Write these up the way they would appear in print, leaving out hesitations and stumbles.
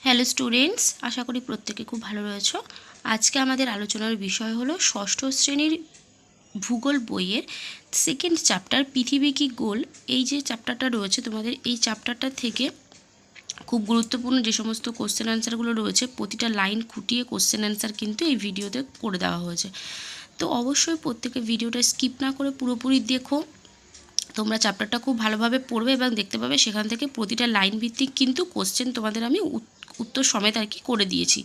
Hello students, আশা করি প্রত্যেকে খুব ভালো রয়েছো। আজকে আমাদের আলোচনার বিষয় হলো ষষ্ঠ শ্রেণীর ভূগোল বইয়ের সেকেন্ড চ্যাপ্টার পৃথিবী কি গোল। এই যে চ্যাপ্টারটা রয়েছে তোমাদের, এই চ্যাপ্টারটা থেকে খুব গুরুত্বপূর্ণ যে সমস্ত কোশ্চেন অ্যান্সারগুলো রয়েছে প্রতিটা লাইন খুঁটিয়ে কোশ্চেন অ্যান্সার কিন্তু এই ভিডিওতে করে দেওয়া হয়েছে। তো অবশ্যই প্রত্যেকে ভিডিওটা স্কিপ না করে পুরোপুরি দেখো। তোমরা চ্যাপ্টারটা খুব ভালোভাবে পড়বে এবং দেখতে পাবে সেখান থেকে প্রতিটা লাইন ভিত্তিক কিন্তু কোশ্চেন তোমাদের আমি উত্তর সমেত আর কি করে দিয়েছি।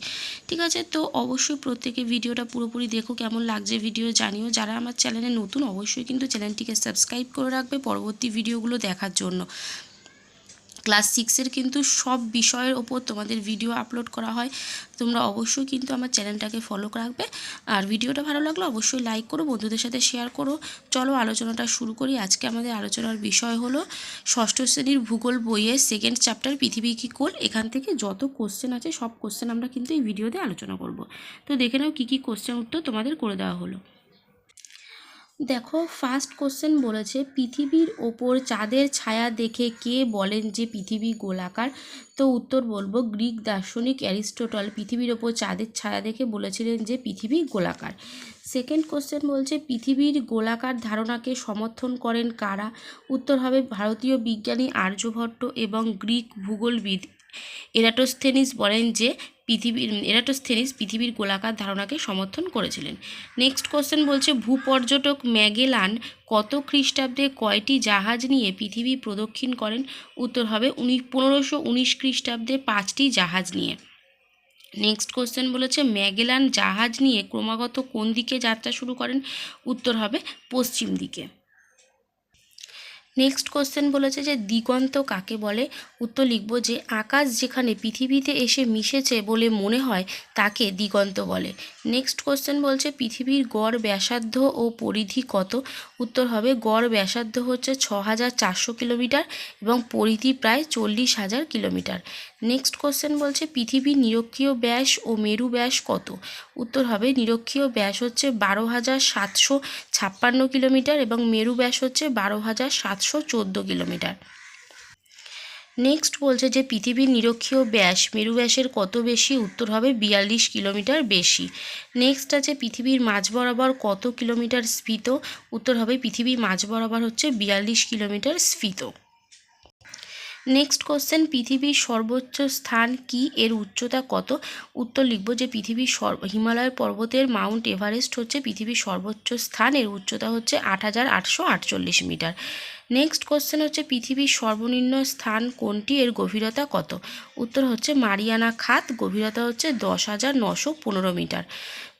ঠিক আছে, তো অবশ্যই প্রত্যেকে ভিডিওটা পুরোপুরি দেখো। কেমন লাগছে ভিডিও জানিও। যারা আমার চ্যানেলে নতুন অবশ্যই কিন্তু চ্যানেলটিকে সাবস্ক্রাইব করে রাখবে পরবর্তী ভিডিওগুলো দেখার জন্য। ক্লাস 6-এর কিন্তু সব বিষয়ের ওপর তোমাদের ভিডিও আপলোড করা হয়। তোমরা অবশ্যই কিন্তু আমার চ্যানেলটাকে ফলো রাখবে। আর ভিডিওটা ভালো লাগলে অবশ্যই লাইক করো, বন্ধুদের সাথে শেয়ার করো। চলো আলোচনাটা শুরু করি। আজকে আমাদের আলোচনার বিষয় হলো ষষ্ঠ শ্রেণীর ভূগোল বইয়ের সেকেন্ড চ্যাপ্টার পৃথিবী কি গোল। এখান থেকে যত কোশ্চেন আছে সব কোশ্চেন আমরা কিন্তু এই ভিডিওতে আলোচনা করব। তো দেখে নাও কী কী কোশ্চেন উত্তর তোমাদের করে দেওয়া হলো। দেখো, ফার্স্ট কোশ্চেন বলেছে পৃথিবীর ওপর চাঁদের ছায়া দেখে কে বলেন যে পৃথিবী গোলাকার। তো উত্তর বলবো গ্রিক দার্শনিক অ্যারিস্টটল পৃথিবীর ওপর চাঁদের ছায়া দেখে বলেছিলেন যে পৃথিবী গোলাকার। সেকেন্ড কোশ্চেন বলছে পৃথিবীর গোলাকার ধারণাকে সমর্থন করেন কারা। উত্তর হবে ভারতীয় বিজ্ঞানী আর্যভট্ট এবং গ্রিক ভূগোলবিদ এরাটোস্থেনিস বলেন যে পৃথিবীর গোলাকার ধারণাকে সমর্থন করেছিলেন। নেক্সট কোশ্চেন বলছে ভূপর্যটক ম্যাগেলান কত খ্রিস্টাব্দে কয়টি জাহাজ নিয়ে পৃথিবী প্রদক্ষিণ করেন। উত্তর হবে 1519 খ্রিস্টাব্দে 5টি জাহাজ নিয়ে। নেক্সট কোশ্চেন বলেছে ম্যাগেলান জাহাজ নিয়ে ক্রমাগত কোন দিকে যাত্রা শুরু করেন। উত্তর হবে পশ্চিম দিকে। নেক্সট কোশ্চেন বলেছে যে দিগন্ত কাকে বলে। উত্তর লিখব যে আকাশ যেখানে পৃথিবীতে এসে মিশেছে বলে মনে হয় তাকে দিগন্ত বলে। নেক্সট কোশ্চেন বলছে পৃথিবীর গড় ব্যাসার্ধ ও পরিধি কত। উত্তর হবে গড় ব্যাসার্ধ হচ্ছে 6400 কিলোমিটার এবং পরিধি প্রায় 40,000 কিলোমিটার। নেক্সট কোশ্চেন বলছে পৃথিবীর নিরক্ষীয় ব্যাস ও মেরু ব্যাস কত। উত্তর হবে নিরক্ষীয় ব্যাস হচ্ছে 12,756 কিলোমিটার এবং মেরু ব্যাস হচ্ছে 12,714 কিলোমিটার। নেক্সট বলছে যে পৃথিবীর নিরক্ষীয় ব্যাস মেরু ব্যাসের কত বেশি। উত্তর হবে 42 কিলোমিটার বেশি। নেক্সট আছে পৃথিবীর মাঝ বরাবর কত কিলোমিটার স্ফীত। উত্তর হবে পৃথিবীর মাঝ বরাবর হচ্ছে 42 কিলোমিটার স্ফীত। নেক্সট কোশ্চেন পৃথিবীর সর্বোচ্চ স্থান কি, এর উচ্চতা কত। উত্তর লিখব যে পৃথিবীর হিমালয় পর্বতের মাউন্ট এভারেস্ট হচ্ছে পৃথিবীর সর্বোচ্চ স্থান, এর উচ্চতা হচ্ছে 8,848 মিটার। নেক্সট কোশ্চেন হচ্ছে পৃথিবীর সর্বনিম্ন স্থান কোনটি, এর গভীরতা কত। উত্তর হচ্ছে মারিয়ানা খাত, গভীরতা হচ্ছে 10,915 মিটার।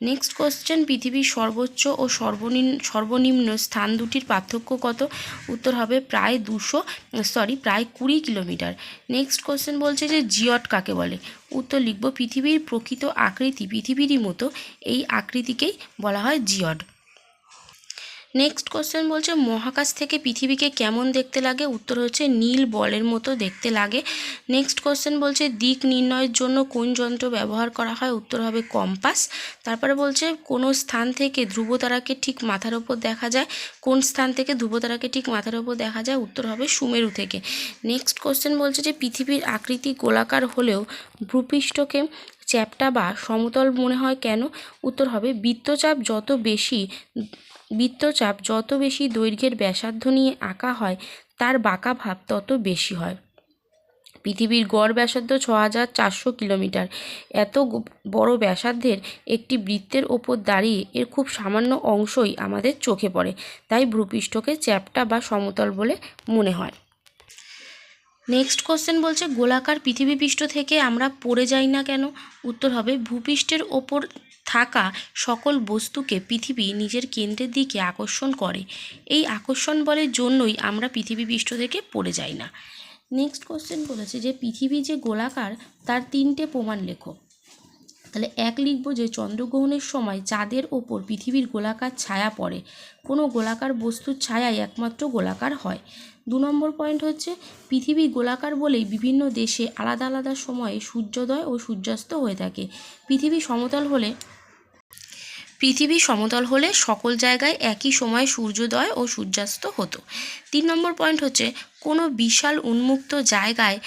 নেক্সট কোশ্চেন পৃথিবীর সর্বোচ্চ ও সর্বনিম্ন স্থান দুটির পার্থক্য কত। উত্তর হবে প্রায় 20 কিলোমিটার। নেক্সট কোশ্চেন বলছে যে জিওট কাকে বলে। উত্তর লিখব পৃথিবীর প্রকৃত আকৃতি পৃথিবীরই মতো, এই আকৃতিকেই বলা হয় জিওট। নেক্সট কোশ্চেন বলছে মহাকাশ থেকে পৃথিবীকে কেমন দেখতে লাগে। উত্তর হচ্ছে নীল বলের মতো দেখতে লাগে। নেক্সট কোশ্চেন বলছে দিক নির্ণয়ের জন্য কোন যন্ত্র ব্যবহার করা হয়। উত্তর হবে কম্পাস। তারপরে বলছে কোনো স্থান থেকে ধ্রুবতারাকে ঠিক মাথার ওপর দেখা যায়। কোন স্থান থেকে ধ্রুবতারাকে ঠিক মাথার ওপর দেখা যায়। উত্তর হবে সুমেরু থেকে। নেক্সট কোশ্চেন বলছে যে পৃথিবীর আকৃতি গোলাকার হলেও ভূপৃষ্ঠকে চ্যাপ্টা বা সমতল মনে হয় কেন। উত্তর হবে বৃত্তচাপ যত বেশি দৈর্ঘ্যের ব্যাসার্ধ নিয়ে আঁকা হয় তার বাঁকা ভাব তত বেশি হয়। পৃথিবীর গড় ব্যাসার্ধ 6,400 কিলোমিটার। এত বড় ব্যাসার্ধের একটি বৃত্তের ওপর দাঁড়িয়ে এর খুব সামান্য অংশই আমাদের চোখে পড়ে, তাই ভূপৃষ্ঠকে চ্যাপ্টা বা সমতল বলে মনে হয়। নেক্সট কোশ্চেন বলছে গোলাকার পৃথিবীপৃষ্ঠ থেকে আমরা পড়ে যাই না কেন। উত্তর হবে ভূপৃষ্ঠের ওপর থাকা সকল বস্তুকে পৃথিবী নিজের কেন্দ্রের দিকে আকর্ষণ করে, এই আকর্ষণ বলের জন্যই আমরা পৃথিবীপৃষ্ঠ থেকে পড়ে যাই না। নেক্সট কোশ্চেন বলেছে যে পৃথিবী যে গোলাকার তার 3টে প্রমাণ লেখো। তাহলে লিখব যে চন্দ্রগ্রহণের সময় চাঁদের ওপর পৃথিবীর গোলাকার ছায়া পড়ে, কোনো গোলাকার বস্তুর ছায়াই একমাত্র গোলাকার হয়। 2 নম্বর পয়েন্ট হচ্ছে পৃথিবী গোলাকার বলেই বিভিন্ন দেশে আলাদা আলাদা সময়ে সূর্যোদয় ও সূর্যাস্ত হয়ে থাকে। পৃথিবী সমতল হলে সকল জায়গায় একই সময় সূর্যোদয় ও সূর্যাস্ত হতো। 3 নম্বর পয়েন্ট হচ্ছে কোনো বিশাল উন্মুক্ত জায়গায়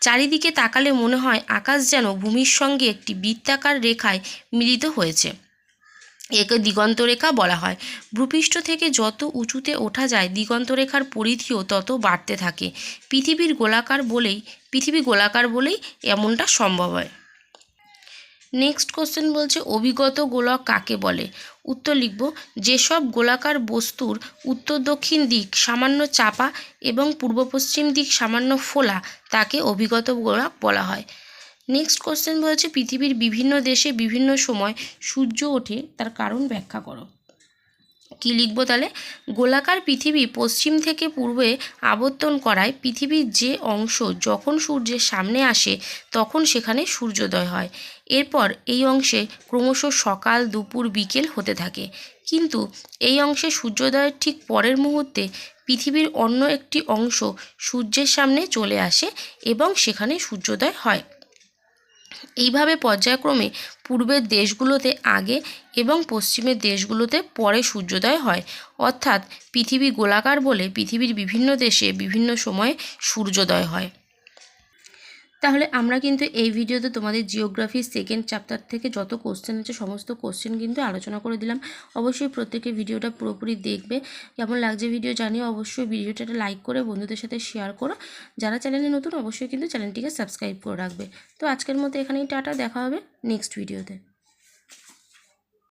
চারিদিকে তাকালে মনে হয় আকাশ যেন ভূমির সঙ্গে একটি বৃত্তাকার রেখায় মিলিত হয়েছে। একে দিগন্তরেখা বলা হয়। ভূপৃষ্ঠ থেকে যত উঁচুতে ওঠা যায় দিগন্তরেখার পরিধিও তত বাড়তে থাকে। পৃথিবী গোলাকার বলেই এমনটা সম্ভব হয়। নেক্সট কোশ্চেন বলছে অভিগত গোলক কাকে বলে? উত্তর লিখব, যেসব গোলাকার বস্তুর উত্তর দক্ষিণ দিক সামান্য চাপা এবং পূর্ব পশ্চিম দিক সামান্য ফোলা তাকে অভিগত গোলক বলা হয়। নেক্সট কোশ্চেন বলছে পৃথিবীর বিভিন্ন দেশে বিভিন্ন সময় সূর্য ওঠে, তার কারণ ব্যাখ্যা করো। কি লিখব তাহলে? গোলাকার পৃথিবী পশ্চিম থেকে পূর্বে আবর্তন করায় পৃথিবীর যে অংশ যখন সূর্যের সামনে আসে তখন সেখানে সূর্যোদয় হয়। এরপর এই অংশে ক্রমশ সকাল, দুপুর, বিকেল হতে থাকে। কিন্তু এই অংশে সূর্যোদয়ের ঠিক পরের মুহূর্তে পৃথিবীর অন্য একটি অংশ সূর্যের সামনে চলে আসে এবং সেখানে সূর্যোদয় হয়। এইভাবে পর্যায়ক্রমে পূর্বের দেশগুলোতে আগে এবং পশ্চিমের দেশগুলোতে পরে সূর্যোদয় হয়। অর্থাৎ পৃথিবী গোলাকার বলে পৃথিবীর বিভিন্ন দেশে বিভিন্ন সময়ে সূর্যোদয় হয়। তাহলে আমরা কিন্তু এই ভিডিওতে তোমাদের জিওগ্রাফির সেকেন্ড চ্যাপ্টার থেকে যত কোশ্চেন আছে সমস্ত কোশ্চেন কিন্তু আলোচনা করে দিলাম। অবশ্যই প্রত্যেকে ভিডিওটা পুরোপুরি দেখবে। কেমন লাগছে ভিডিও জানিও। অবশ্যই ভিডিওটা লাইক করে বন্ধুদের সাথে শেয়ার করো। যারা চ্যানেলে নতুন অবশ্যই কিন্তু চ্যানেলটিকে সাবস্ক্রাইব করে রাখবে। তো আজকের মতো এখানেই টাটা, দেখা হবে নেক্সট ভিডিওতে।